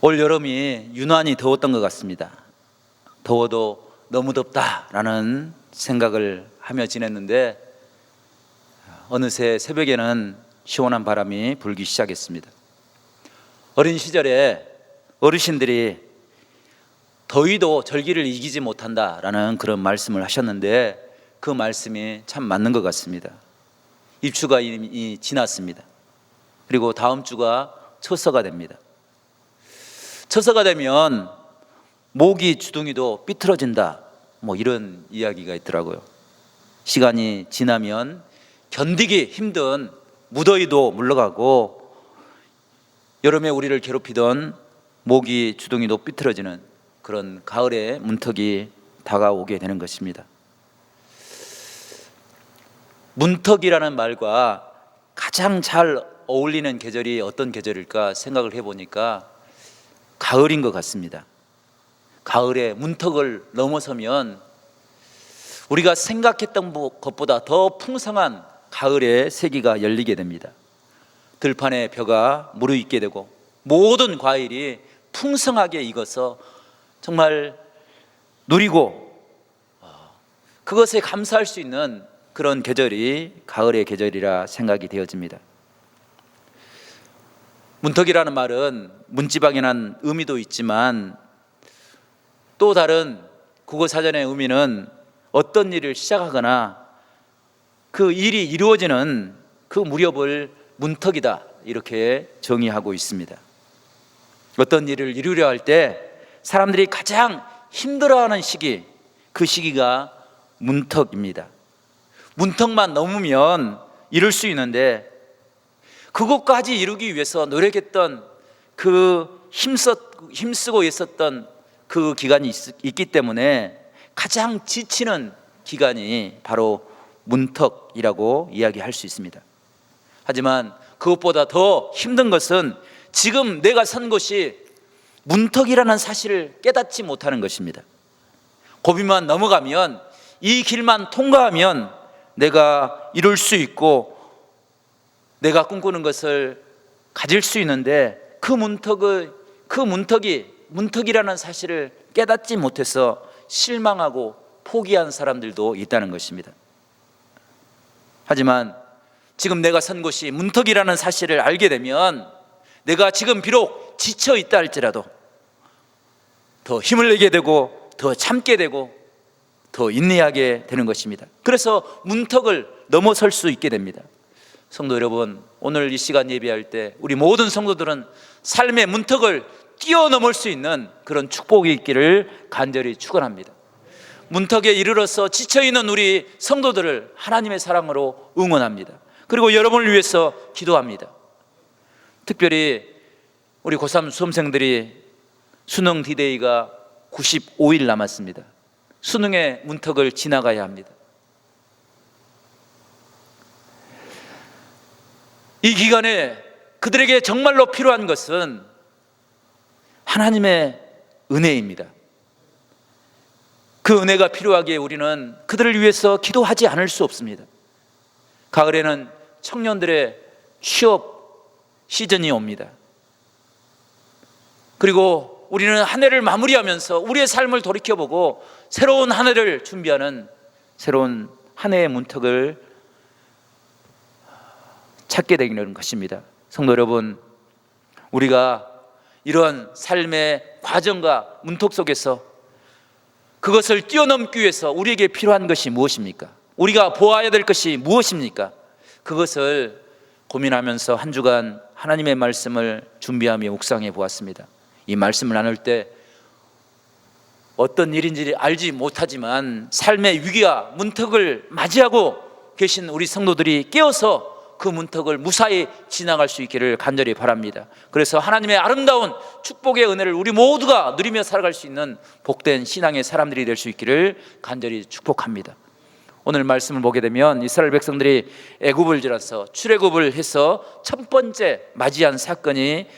올 여름이 유난히 더웠던 것 같습니다. 더워도 너무 덥다라는 생각을 하며 지냈는데 어느새 새벽에는 시원한 바람이 불기 시작했습니다. 어린 시절에 어르신들이 더위도 절기를 이기지 못한다라는 그런 말씀을 하셨는데 그 말씀이 참 맞는 것 같습니다. 입추가 이미 지났습니다. 그리고 다음 주가 처서가 됩니다. 처서가 되면 모기 주둥이도 삐뚤어진다, 이런 이야기가 있더라고요. 시간이 지나면 견디기 힘든 무더위도 물러가고 여름에 우리를 괴롭히던 모기 주둥이도 삐뚤어지는 그런 가을의 문턱이 다가오게 되는 것입니다. 문턱이라는 말과 가장 잘 어울리는 계절이 어떤 계절일까 생각을 해보니까 가을인 것 같습니다. 가을에 문턱을 넘어서면 우리가 생각했던 것보다 더 풍성한 가을의 세기가 열리게 됩니다. 들판의 벼가 무르익게 되고 모든 과일이 풍성하게 익어서 정말 누리고 그것에 감사할 수 있는 그런 계절이 가을의 계절이라 생각이 되어집니다. 문턱이라는 말은 문지방이란 의미도 있지만 또 다른 국어사전의 의미는 어떤 일을 시작하거나 그 일이 이루어지는 그 무렵을 문턱이다, 이렇게 정의하고 있습니다. 어떤 일을 이루려 할 때 사람들이 가장 힘들어하는 시기, 그 시기가 문턱입니다. 문턱만 넘으면 이룰 수 있는데 그것까지 이루기 위해서 노력했던 그 힘쓰고 있었던 그 기간이 있기 때문에 가장 지치는 기간이 바로 문턱이라고 이야기할 수 있습니다. 하지만 그것보다 더 힘든 것은 지금 내가 선 곳이 문턱이라는 사실을 깨닫지 못하는 것입니다. 고비만 넘어가면, 이 길만 통과하면 내가 이룰 수 있고 내가 꿈꾸는 것을 가질 수 있는데 그 문턱이라는 사실을 깨닫지 못해서 실망하고 포기한 사람들도 있다는 것입니다. 하지만 지금 내가 선 곳이 문턱이라는 사실을 알게 되면 내가 지금 비록 지쳐 있다 할지라도 더 힘을 내게 되고 더 참게 되고 더 인내하게 되는 것입니다. 그래서 문턱을 넘어설 수 있게 됩니다. 성도 여러분, 오늘 이 시간 예배할 때 우리 모든 성도들은 삶의 문턱을 뛰어넘을 수 있는 그런 축복이 있기를 간절히 축원합니다. 문턱에 이르러서 지쳐있는 우리 성도들을 하나님의 사랑으로 응원합니다. 그리고 여러분을 위해서 기도합니다. 특별히 우리 고3 수험생들이 수능 디데이가 95일 남았습니다. 수능의 문턱을 지나가야 합니다. 이 기간에 그들에게 정말로 필요한 것은 하나님의 은혜입니다. 그 은혜가 필요하기에 우리는 그들을 위해서 기도하지 않을 수 없습니다. 가을에는 청년들의 취업 시즌이 옵니다. 그리고 우리는 한 해를 마무리하면서 우리의 삶을 돌이켜보고 새로운 한 해를 준비하는 새로운 한 해의 문턱을 찾게 되는 것입니다. 성도 여러분, 우리가 이런 삶의 과정과 문턱 속에서 그것을 뛰어넘기 위해서 우리에게 필요한 것이 무엇입니까? 우리가 보아야 될 것이 무엇입니까? 그것을 고민하면서 한 주간 하나님의 말씀을 준비하며 묵상해 보았습니다. 이 말씀을 나눌 때 어떤 일인지 알지 못하지만 삶의 위기와 문턱을 맞이하고 계신 우리 성도들이 깨어서 그 문턱을 무사히 지나갈 수 있기를 간절히 바랍니다. 그래서 하나님의 아름다운 축복의 은혜를 우리 모두가 누리며 살아갈 수 있는 복된 신앙의 사람들이 될 수 있기를 간절히 축복합니다. 오늘 말씀을 보게 되면 이스라엘 백성들이 애굽을 지나서 출애굽을 해서 첫 번째 맞이한 사건이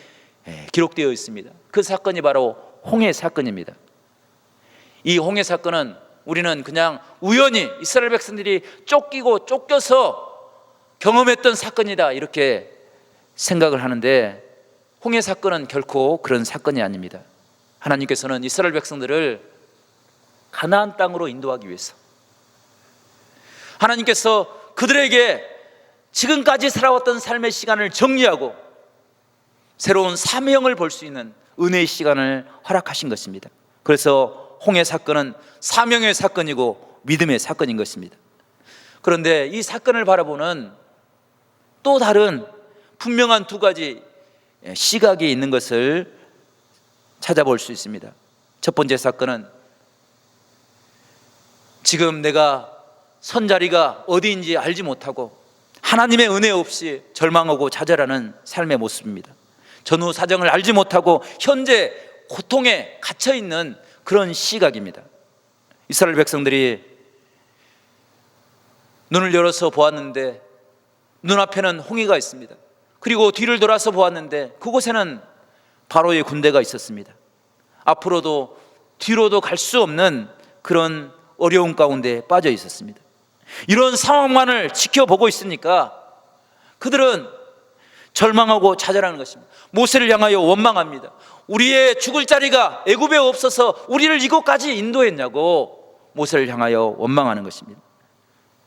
기록되어 있습니다. 그 사건이 바로 홍해 사건입니다. 이 홍해 사건은 우리는 그냥 우연히 이스라엘 백성들이 쫓겨서 경험했던 사건이다, 이렇게 생각을 하는데 홍해 사건은 결코 그런 사건이 아닙니다. 하나님께서는 이스라엘 백성들을 가나안 땅으로 인도하기 위해서, 하나님께서 그들에게 지금까지 살아왔던 삶의 시간을 정리하고 새로운 사명을 볼 수 있는 은혜의 시간을 허락하신 것입니다. 그래서 홍해 사건은 사명의 사건이고 믿음의 사건인 것입니다. 그런데 이 사건을 바라보는 또 다른 분명한 두 가지 시각이 있는 것을 찾아볼 수 있습니다. 첫 번째 사건은 지금 내가 선 자리가 어디인지 알지 못하고 하나님의 은혜 없이 절망하고 좌절하는 삶의 모습입니다. 전후 사정을 알지 못하고 현재 고통에 갇혀 있는 그런 시각입니다. 이스라엘 백성들이 눈을 열어서 보았는데 눈앞에는 홍해가 있습니다. 그리고 뒤를 돌아서 보았는데 그곳에는 바로의 군대가 있었습니다. 앞으로도 뒤로도 갈 수 없는 그런 어려움 가운데 빠져 있었습니다. 이런 상황만을 지켜보고 있으니까 그들은 절망하고 좌절하는 것입니다. 모세를 향하여 원망합니다. 우리의 죽을 자리가 애굽에 없어서 우리를 이곳까지 인도했냐고 모세를 향하여 원망하는 것입니다.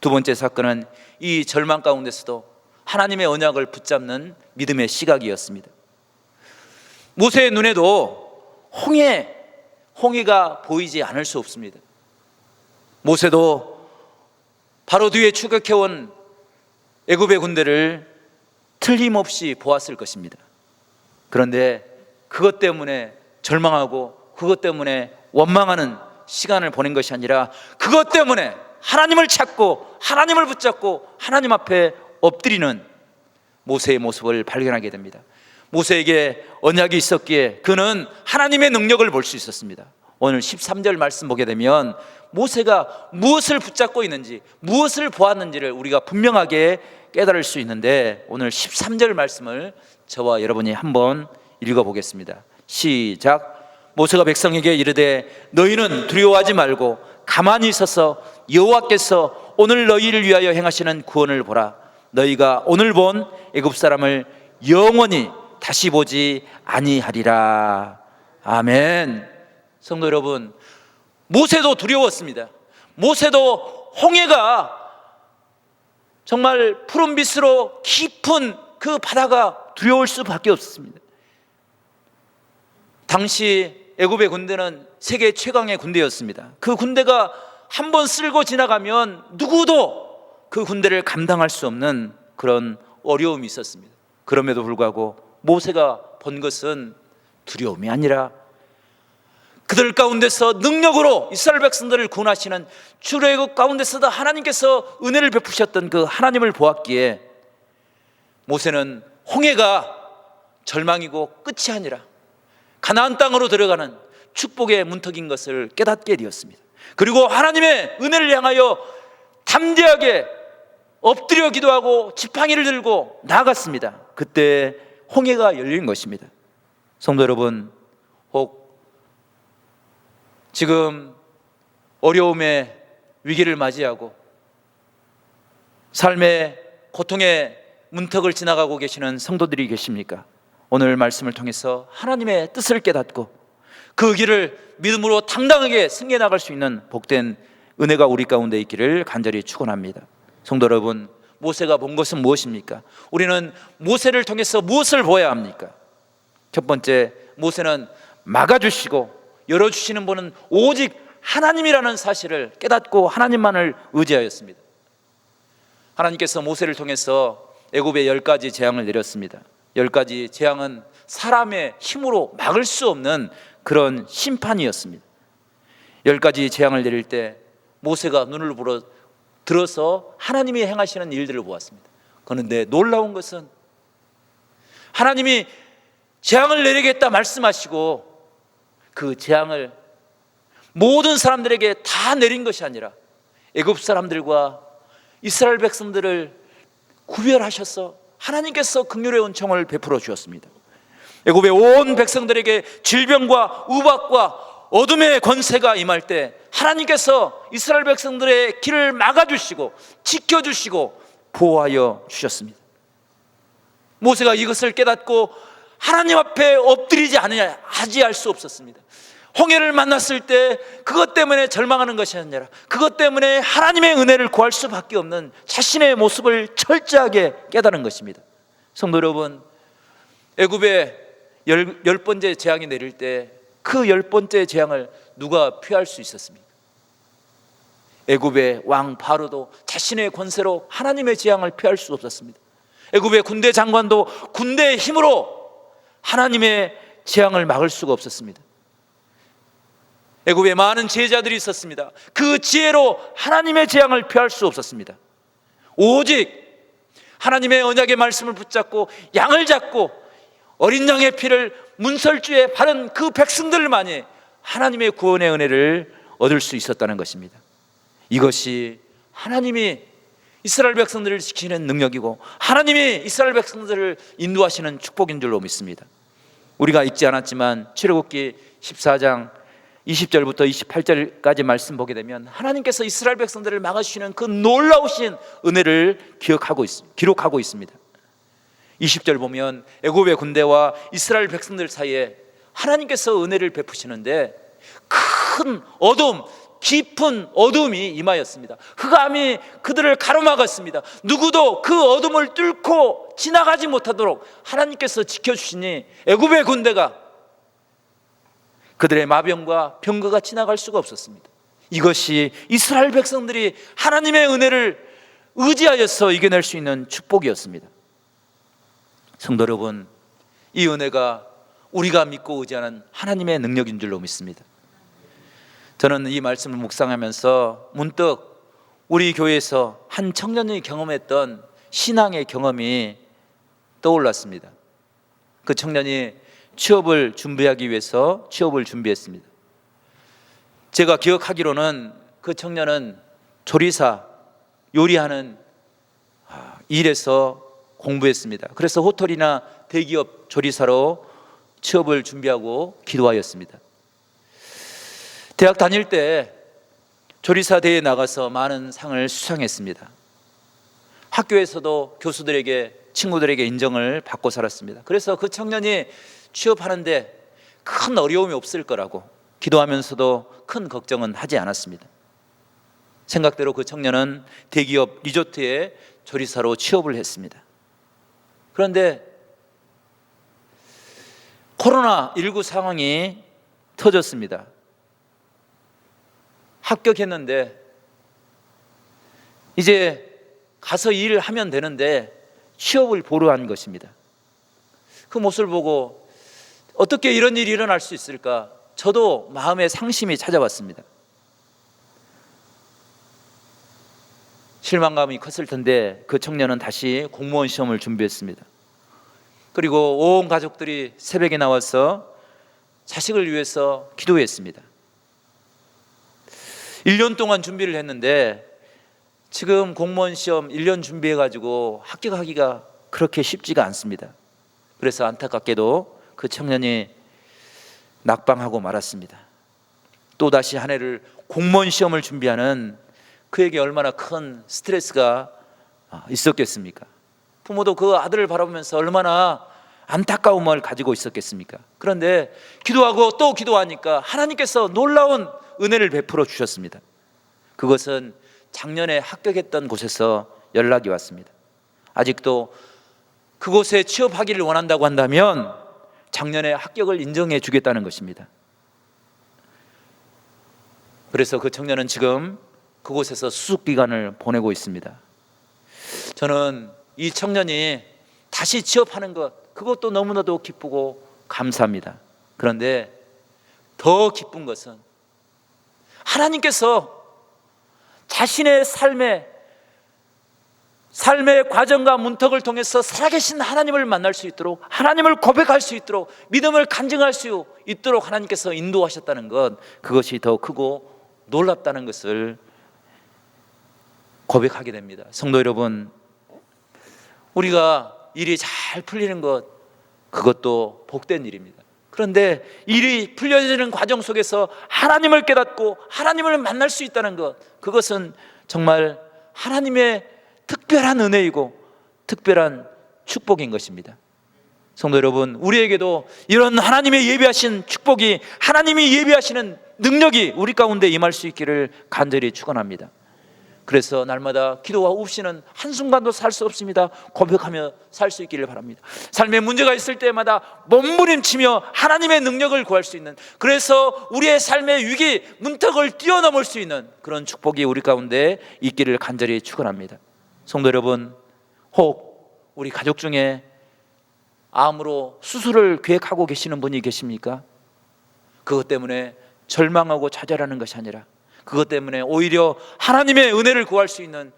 두 번째 사건은 이 절망 가운데서도 하나님의 언약을 붙잡는 믿음의 시각이었습니다. 모세의 눈에도 홍해가 보이지 않을 수 없습니다. 모세도 바로 뒤에 추격해온 애굽의 군대를 틀림없이 보았을 것입니다. 그런데 그것 때문에 절망하고 그것 때문에 원망하는 시간을 보낸 것이 아니라 그것 때문에 하나님을 찾고 하나님을 붙잡고 하나님 앞에 엎드리는 모세의 모습을 발견하게 됩니다. 모세에게 언약이 있었기에 그는 하나님의 능력을 볼 수 있었습니다. 오늘 13절 말씀 보게 되면 모세가 무엇을 붙잡고 있는지 무엇을 보았는지를 우리가 분명하게 깨달을 수 있는데 오늘 13절 말씀을 저와 여러분이 한번 읽어보겠습니다. 시작. 모세가 백성에게 이르되 너희는 두려워하지 말고 가만히 있어서 여호와께서 오늘 너희를 위하여 행하시는 구원을 보라. 너희가 오늘 본 애굽 사람을 영원히 다시 보지 아니하리라. 아멘. 성도 여러분, 모세도 두려웠습니다. 모세도 홍해가 정말 푸른빛으로 깊은 그 바다가 두려울 수밖에 없었습니다. 당시 애굽의 군대는 세계 최강의 군대였습니다. 그 군대가 한 번 쓸고 지나가면 누구도 그 군대를 감당할 수 없는 그런 어려움이 있었습니다. 그럼에도 불구하고 모세가 본 것은 두려움이 아니라 그들 가운데서 능력으로 이스라엘 백성들을 구원하시는 출애굽 가운데서도 하나님께서 은혜를 베푸셨던 그 하나님을 보았기에 모세는 홍해가 절망이고 끝이 아니라 가나안 땅으로 들어가는 축복의 문턱인 것을 깨닫게 되었습니다. 그리고 하나님의 은혜를 향하여 담대하게 엎드려 기도하고 지팡이를 들고 나아갔습니다. 그때 홍해가 열린 것입니다. 성도 여러분, 혹 지금 어려움의 위기를 맞이하고 삶의 고통의 문턱을 지나가고 계시는 성도들이 계십니까? 오늘 말씀을 통해서 하나님의 뜻을 깨닫고 그 길을 믿음으로 당당하게 승리해 나갈 수 있는 복된 은혜가 우리 가운데 있기를 간절히 축원합니다. 성도 여러분, 모세가 본 것은 무엇입니까? 우리는 모세를 통해서 무엇을 보아야 합니까? 첫 번째, 모세는 막아주시고 열어주시는 분은 오직 하나님이라는 사실을 깨닫고 하나님만을 의지하였습니다. 하나님께서 모세를 통해서 애굽에 10가지 재앙을 내렸습니다. 10가지 재앙은 사람의 힘으로 막을 수 없는 그런 심판이었습니다. 10가지 재앙을 내릴 때 모세가 눈을 들어서 하나님이 행하시는 일들을 보았습니다. 그런데 놀라운 것은 하나님이 재앙을 내리겠다 말씀하시고 그 재앙을 모든 사람들에게 다 내린 것이 아니라 애굽 사람들과 이스라엘 백성들을 구별하셔서 하나님께서 긍휼의 은총을 베풀어 주었습니다. 애굽의 온 백성들에게 질병과 우박과 어둠의 권세가 임할 때 하나님께서 이스라엘 백성들의 길을 막아주시고 지켜주시고 보호하여 주셨습니다. 모세가 이것을 깨닫고 하나님 앞에 엎드리지 않으냐 하지 할 수 없었습니다. 홍해를 만났을 때 그것 때문에 절망하는 것이 아니라 그것 때문에 하나님의 은혜를 구할 수밖에 없는 자신의 모습을 철저하게 깨달은 것입니다. 성도 여러분, 애굽에 열 번째 재앙이 내릴 때 그 열 번째 재앙을 누가 피할 수 있었습니까? 애굽의 왕 바로도 자신의 권세로 하나님의 재앙을 피할 수 없었습니다. 애굽의 군대 장관도 군대의 힘으로 하나님의 재앙을 막을 수가 없었습니다. 애굽에 많은 제자들이 있었습니다. 그 지혜로 하나님의 재앙을 피할 수 없었습니다. 오직 하나님의 언약의 말씀을 붙잡고 양을 잡고 어린 양의 피를 문설주에 바른 그 백성들만이 하나님의 구원의 은혜를 얻을 수 있었다는 것입니다. 이것이 하나님이 이스라엘 백성들을 지키는 능력이고 하나님이 이스라엘 백성들을 인도하시는 축복인 줄로 믿습니다. 우리가 읽지 않았지만 출애굽기 14장 20절부터 28절까지 말씀 보게 되면 하나님께서 이스라엘 백성들을 막아주시는 그 놀라우신 은혜를 기록하고 있습니다. 20절 보면 애굽의 군대와 이스라엘 백성들 사이에 하나님께서 은혜를 베푸시는데 큰 어둠, 깊은 어둠이 임하였습니다. 흑암이 그들을 가로막았습니다. 누구도 그 어둠을 뚫고 지나가지 못하도록 하나님께서 지켜주시니 애굽의 군대가 그들의 마병과 병거가 지나갈 수가 없었습니다. 이것이 이스라엘 백성들이 하나님의 은혜를 의지하여서 이겨낼 수 있는 축복이었습니다. 성도 여러분, 이 은혜가 우리가 믿고 의지하는 하나님의 능력인 줄로 믿습니다. 저는 이 말씀을 묵상하면서 문득 우리 교회에서 한 청년이 경험했던 신앙의 경험이 떠올랐습니다. 그 청년이 취업을 준비하기 위해서 취업을 준비했습니다. 제가 기억하기로는 그 청년은 조리사, 요리하는 일에서 공부했습니다. 그래서 호텔이나 대기업 조리사로 취업을 준비하고 기도하였습니다. 대학 다닐 때 조리사 대회에 나가서 많은 상을 수상했습니다. 학교에서도 교수들에게, 친구들에게 인정을 받고 살았습니다. 그래서 그 청년이 취업하는데 큰 어려움이 없을 거라고 기도하면서도 큰 걱정은 하지 않았습니다. 생각대로 그 청년은 대기업 리조트에 조리사로 취업을 했습니다. 그런데 코로나19 상황이 터졌습니다. 합격했는데 이제 가서 일을 하면 되는데 취업을 보러 한 것입니다. 그 모습을 보고 어떻게 이런 일이 일어날 수 있을까? 저도 마음에 상심이 찾아왔습니다. 실망감이 컸을 텐데 그 청년은 다시 공무원 시험을 준비했습니다. 그리고 온 가족들이 새벽에 나와서 자식을 위해서 기도했습니다. 1년 동안 준비를 했는데 지금 공무원 시험 1년 준비해가지고 합격하기가 그렇게 쉽지가 않습니다. 그래서 안타깝게도 그 청년이 낙방하고 말았습니다. 또다시 한 해를 공무원 시험을 준비하는 그에게 얼마나 큰 스트레스가 있었겠습니까? 부모도 그 아들을 바라보면서 얼마나 안타까움을 가지고 있었겠습니까? 그런데 기도하고 또 기도하니까 하나님께서 놀라운 은혜를 베풀어 주셨습니다. 그것은 작년에 합격했던 곳에서 연락이 왔습니다. 아직도 그곳에 취업하기를 원한다고 한다면 작년에 합격을 인정해 주겠다는 것입니다. 그래서 그 청년은 지금 그곳에서 수습기간을 보내고 있습니다. 저는 이 청년이 다시 취업하는 것, 그것도 너무나도 기쁘고 감사합니다. 그런데 더 기쁜 것은 하나님께서 자신의 삶의 과정과 문턱을 통해서 살아계신 하나님을 만날 수 있도록, 하나님을 고백할 수 있도록, 믿음을 간증할 수 있도록 하나님께서 인도하셨다는 것, 그것이 더 크고 놀랍다는 것을 고백하게 됩니다. 성도 여러분, 우리가 일이 잘 풀리는 것, 그것도 복된 일입니다. 그런데 일이 풀려지는 과정 속에서 하나님을 깨닫고 하나님을 만날 수 있다는 것, 그것은 정말 하나님의 특별한 은혜이고 특별한 축복인 것입니다. 성도 여러분, 우리에게도 이런 하나님의 예비하신 축복이, 하나님이 예비하시는 능력이 우리 가운데 임할 수 있기를 간절히 축원합니다. 그래서 날마다 기도가 없이는 한순간도 살 수 없습니다. 고백하며 살 수 있기를 바랍니다. 삶에 문제가 있을 때마다 몸부림치며 하나님의 능력을 구할 수 있는, 그래서 우리의 삶의 위기 문턱을 뛰어넘을 수 있는 그런 축복이 우리 가운데 있기를 간절히 축원합니다. 성도 여러분, 혹 우리 가족 중에 암으로 수술을 계획하고 계시는 분이 계십니까? 그것 때문에 절망하고 좌절하는 것이 아니라 그것 때문에 오히려 하나님의 은혜를 구할 수 있는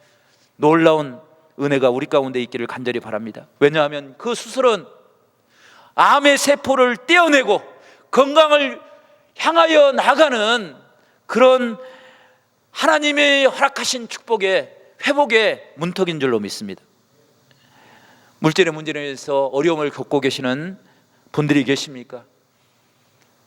놀라운 은혜가 우리 가운데 있기를 간절히 바랍니다. 왜냐하면 그 수술은 암의 세포를 떼어내고 건강을 향하여 나가는 그런 하나님의 허락하신 축복의 회복의 문턱인 줄로 믿습니다. 물질의 문제로 인해서 어려움을 겪고 계시는 분들이 계십니까?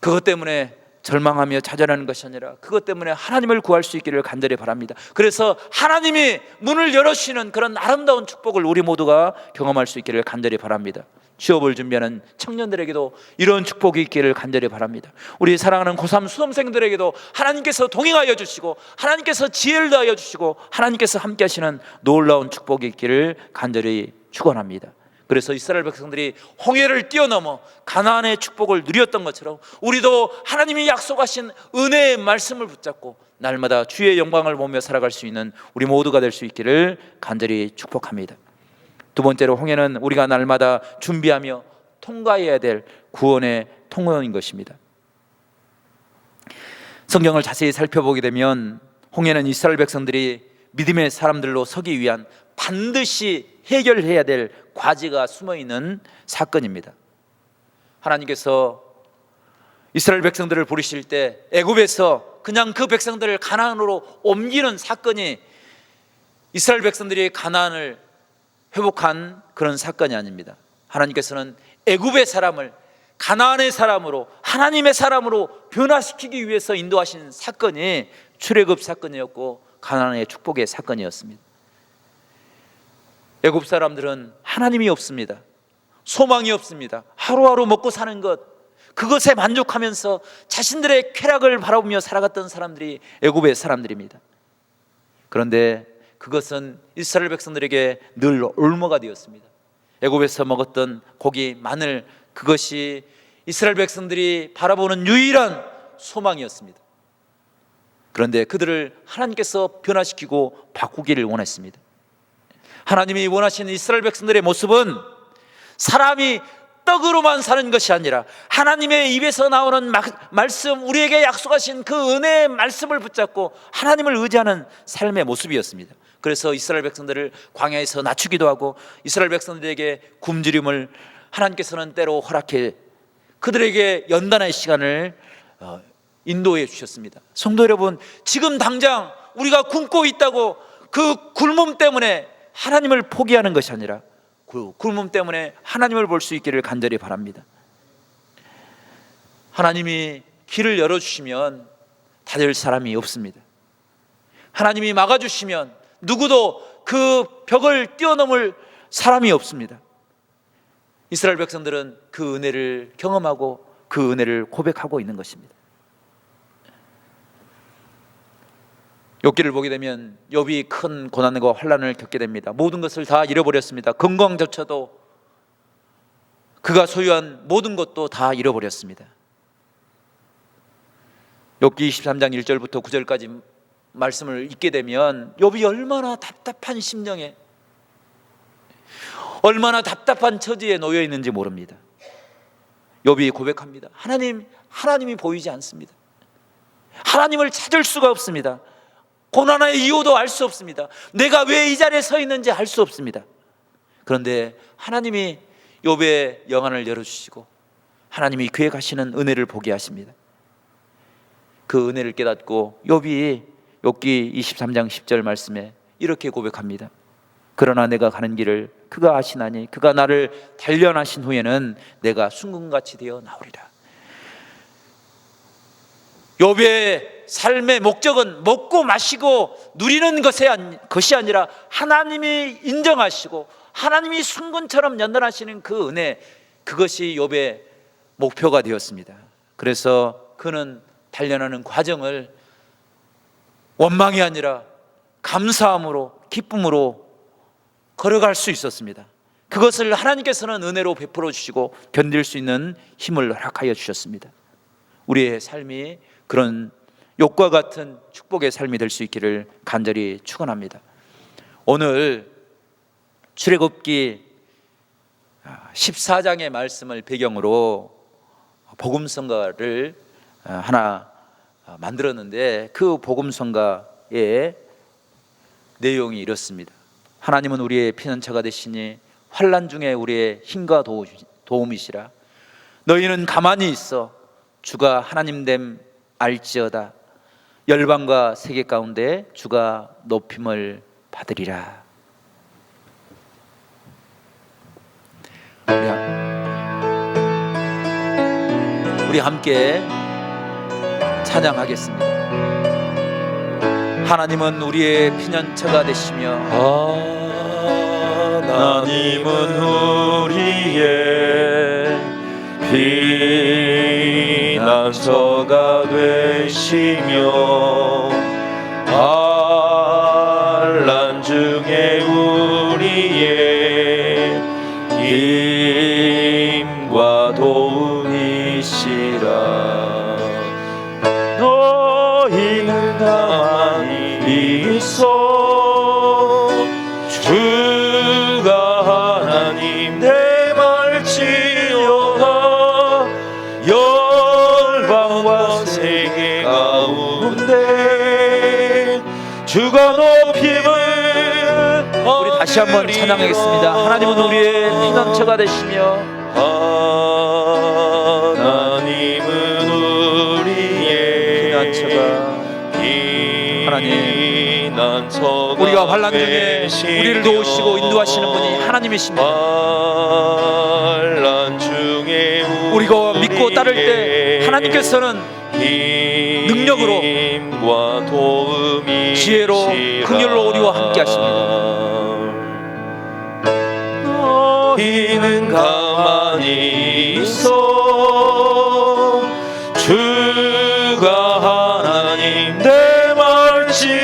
그것 때문에 절망하며 좌절하는 것이 아니라 그것 때문에 하나님을 구할 수 있기를 간절히 바랍니다. 그래서 하나님이 문을 열어주시는 그런 아름다운 축복을 우리 모두가 경험할 수 있기를 간절히 바랍니다. 취업을 준비하는 청년들에게도 이런 축복이 있기를 간절히 바랍니다. 우리 사랑하는 고3 수험생들에게도 하나님께서 동행하여 주시고 하나님께서 지혜를 더하여 주시고 하나님께서 함께 하시는 놀라운 축복이 있기를 간절히 축원합니다. 그래서 이스라엘 백성들이 홍해를 뛰어넘어 가나안의 축복을 누렸던 것처럼 우리도 하나님이 약속하신 은혜의 말씀을 붙잡고 날마다 주의 영광을 보며 살아갈 수 있는 우리 모두가 될 수 있기를 간절히 축복합니다. 두 번째로, 홍해는 우리가 날마다 준비하며 통과해야 될 구원의 통로인 것입니다. 성경을 자세히 살펴보게 되면 홍해는 이스라엘 백성들이 믿음의 사람들로 서기 위한 반드시 해결해야 될 과제가 숨어있는 사건입니다. 하나님께서 이스라엘 백성들을 부르실 때 애굽에서 그냥 그 백성들을 가나안으로 옮기는 사건이 이스라엘 백성들이 가나안을 회복한 그런 사건이 아닙니다. 하나님께서는 애굽의 사람을 가나안의 사람으로, 하나님의 사람으로 변화시키기 위해서 인도하신 사건이 출애굽 사건이었고 가나안의 축복의 사건이었습니다. 애굽 사람들은 하나님이 없습니다. 소망이 없습니다. 하루하루 먹고 사는 것, 그것에 만족하면서 자신들의 쾌락을 바라보며 살아갔던 사람들이 애굽의 사람들입니다. 그런데 그것은 이스라엘 백성들에게 늘 올무가 되었습니다. 애굽에서 먹었던 고기, 마늘, 그것이 이스라엘 백성들이 바라보는 유일한 소망이었습니다. 그런데 그들을 하나님께서 변화시키고 바꾸기를 원했습니다. 하나님이 원하시는 이스라엘 백성들의 모습은 사람이 떡으로만 사는 것이 아니라 하나님의 입에서 나오는 말씀, 우리에게 약속하신 그 은혜의 말씀을 붙잡고 하나님을 의지하는 삶의 모습이었습니다. 그래서 이스라엘 백성들을 광야에서 낮추기도 하고 이스라엘 백성들에게 굶주림을 하나님께서는 때로 허락해 그들에게 연단의 시간을 인도해 주셨습니다. 성도 여러분, 지금 당장 우리가 굶고 있다고 그 굶음 때문에 하나님을 포기하는 것이 아니라 그 굶음 때문에 하나님을 볼 수 있기를 간절히 바랍니다. 하나님이 길을 열어주시면 닫을 사람이 없습니다. 하나님이 막아주시면 누구도 그 벽을 뛰어넘을 사람이 없습니다. 이스라엘 백성들은 그 은혜를 경험하고 그 은혜를 고백하고 있는 것입니다. 욥기를 보게 되면 욥이 큰 고난과 환난을 겪게 됩니다. 모든 것을 다 잃어버렸습니다. 건강조차도, 그가 소유한 모든 것도 다 잃어버렸습니다. 욥기 23장 1절부터 9절까지 말씀을 읽게 되면 욥이 얼마나 답답한 심령에, 얼마나 답답한 처지에 놓여 있는지 모릅니다. 욥이 고백합니다. 하나님이 보이지 않습니다. 하나님을 찾을 수가 없습니다. 고난의 이유도 알 수 없습니다. 내가 왜 이 자리에 서 있는지 알 수 없습니다. 그런데 하나님이 욥의 영안을 열어주시고 하나님이 계획하시는 은혜를 보게 하십니다. 그 은혜를 깨닫고 욥이 욥기 23장 10절 말씀에 이렇게 고백합니다. 그러나 내가 가는 길을 그가 아시나니 그가 나를 단련하신 후에는 내가 순금같이 되어 나오리라. 욥의 삶의 목적은 먹고 마시고 누리는 것이 아니라 하나님이 인정하시고 하나님이 순금처럼 연단하시는 그 은혜, 그것이 욥의 목표가 되었습니다. 그래서 그는 단련하는 과정을 원망이 아니라 감사함으로, 기쁨으로 걸어갈 수 있었습니다. 그것을 하나님께서는 은혜로 베풀어 주시고 견딜 수 있는 힘을 허락하여 주셨습니다. 우리의 삶이 그런 욥과 같은 축복의 삶이 될 수 있기를 간절히 축원합니다. 오늘 출애굽기 14장의 말씀을 배경으로 복음성가를 하나 만들었는데, 그 복음성가의 내용이 이렇습니다. 하나님은 우리의 피난처가 되시니 환난 중에 우리의 힘과 도움이시라. 너희는 가만히 있어 주가 하나님 됨 알지어다. 열방과 세계 가운데 주가 높임을 받으리라. 우리 함께 찬양하겠습니다. 하나님은 우리의 피난처가 되시며 하나님은 우리의 피난처가 되시며 환난 중에 우리의 힘과 도움이시라. 너희는 가만히 있어 주가 하나님 됨알지어다. 열방과 세계 가운데 주가 높임을. 우리 다시 한번 찬양하겠습니다. 하나님은 우리의 피난처가 되시며 하나님은 우리의 피난처가. 하나님, 우리가 환난 중에 우리를 도우시고 인도하시는 분이 하나님이십니다. 우리가 믿고 따를 때 하나님께서는 능력으로, 지혜로, 긍휼로 우리와 함께 하십니다. 너희는 가만히 있어 주가 하나님 됨알지어다.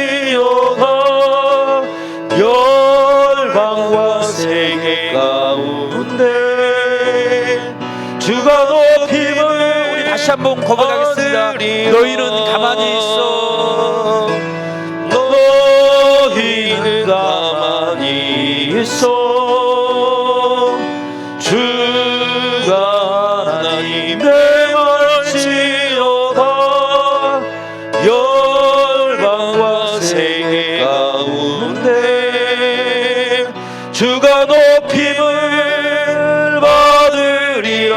열방과 세계 가운데 주가 높임을. 우리 다시 한번 고백하겠습니다. 너희는 가만히 있어. 너희는 가만히 있어 주가 하나님 됨알지어다. 열방과 세계 가운데 주가 높임을 받으리라.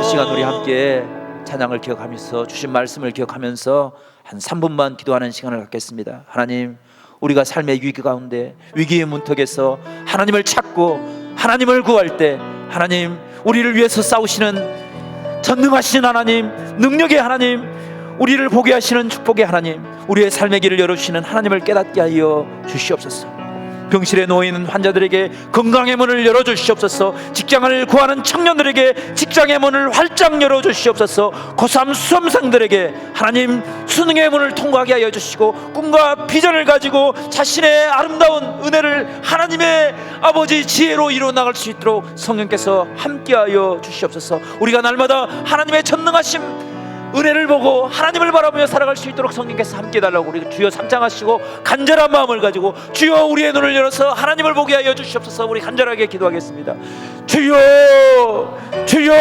이 시간 우리 함께 찬양을 기억하면서, 주신 말씀을 기억하면서 한 3분만 기도하는 시간을 갖겠습니다. 하나님, 우리가 삶의 위기 가운데, 위기의 문턱에서 하나님을 찾고 하나님을 구할 때, 하나님, 우리를 위해서 싸우시는 전능하신 하나님, 능력의 하나님, 우리를 보게 하시는 축복의 하나님, 우리의 삶의 길을 열어주시는 하나님을 깨닫게 하여 주시옵소서. 병실에 누워있는 환자들에게 건강의 문을 열어주시옵소서. 직장을 구하는 청년들에게 직장의 문을 활짝 열어주시옵소서. 고3 수험생들에게 하나님 수능의 문을 통과하게 하여 주시고, 꿈과 비전을 가지고 자신의 아름다운 은혜를 하나님의 아버지 지혜로 이루어나갈 수 있도록 성령께서 함께하여 주시옵소서. 우리가 날마다 하나님의 전능하심, 은혜를 보고 하나님을 바라보며 살아갈 수 있도록 성령께서 함께 해달라고 우리 주여 삼창하시고 간절한 마음을 가지고 주여 우리의 눈을 열어서 하나님을 보게 하여 주시옵소서. 우리 간절하게 기도하겠습니다. 주여, 주여,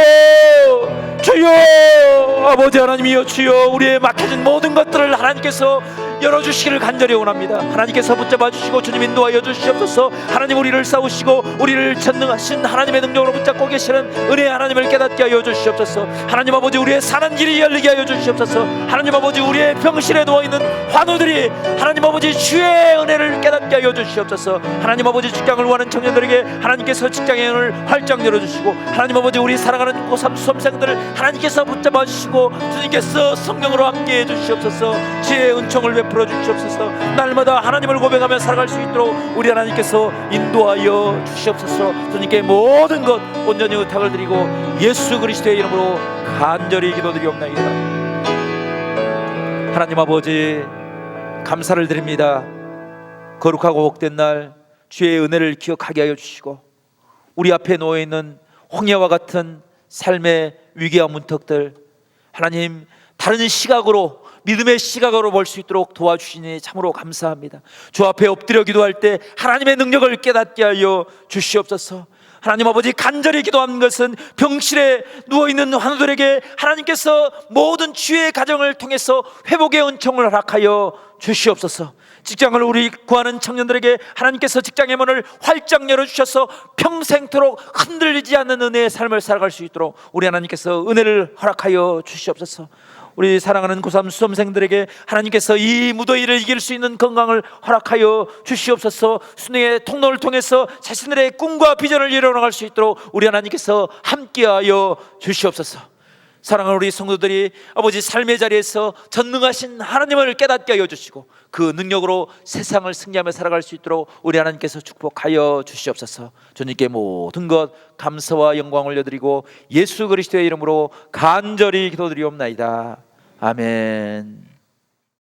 주여, 아버지 하나님이여, 주여, 우리의 막혀진 모든 것들을 하나님께서 열어주시기를 간절히 원합니다. 하나님께서 붙잡아 주시고 주님 인도하여 주시옵소서. 하나님, 우리를 싸우시고 우리를 전능하신 하나님의 능력으로 붙잡고 계시는 은혜의 하나님을 깨닫게 하여 주시옵소서. 하나님 아버지, 우리의 사는 길이 열리게 하여 주시옵소서. 하나님 아버지, 우리의 병실에 누워있는 환우들이 하나님 아버지 주의 은혜를 깨닫게 하여 주시옵소서. 하나님 아버지, 직장을 구하는 청년들에게 하나님께서 직장의 문을 활짝 열어주시고, 하나님 아버지, 우리 사랑하는 고3 수험생들을 하나님께서 붙잡아 주시고 주님께서 성령으로 함께 해 주시옵소서. 지혜의 은총을 베풀어 주시옵소서. 날마다 하나님을 고백하며 살아갈 수 있도록 우리 하나님께서 인도하여 주시옵소서. 주님께 모든 것 온전히 의탁을 드리고 예수 그리스도의 이름으로 간절히 기도드리옵나이다. 하나님 아버지, 감사를 드립니다. 거룩하고 복된 날 주의 은혜를 기억하게 하여 주시고, 우리 앞에 놓여있는 홍해와 같은 삶의 위기와 문턱들, 하나님 다른 시각으로, 믿음의 시각으로 볼 수 있도록 도와주시니 참으로 감사합니다. 주 앞에 엎드려 기도할 때 하나님의 능력을 깨닫게 하여 주시옵소서. 하나님 아버지, 간절히 기도하는 것은 병실에 누워있는 환우들에게 하나님께서 모든 주의 가정을 통해서 회복의 은총을 허락하여 주시옵소서. 직장을 우리 구하는 청년들에게 하나님께서 직장의 문을 활짝 열어주셔서 평생토록 흔들리지 않는 은혜의 삶을 살아갈 수 있도록 우리 하나님께서 은혜를 허락하여 주시옵소서. 우리 사랑하는 고3 수험생들에게 하나님께서 이 무더위를 이길 수 있는 건강을 허락하여 주시옵소서. 수능의 통로를 통해서 자신들의 꿈과 비전을 이뤄나갈 수 있도록 우리 하나님께서 함께하여 주시옵소서. 사랑하는 우리 성도들이 아버지 삶의 자리에서 전능하신 하나님을 깨닫게 하여 주시고 그 능력으로 세상을 승리하며 살아갈 수 있도록 우리 하나님께서 축복하여 주시옵소서. 주님께 모든 것 감사와 영광을 올려드리고 예수 그리스도의 이름으로 간절히 기도드리옵나이다. 아멘.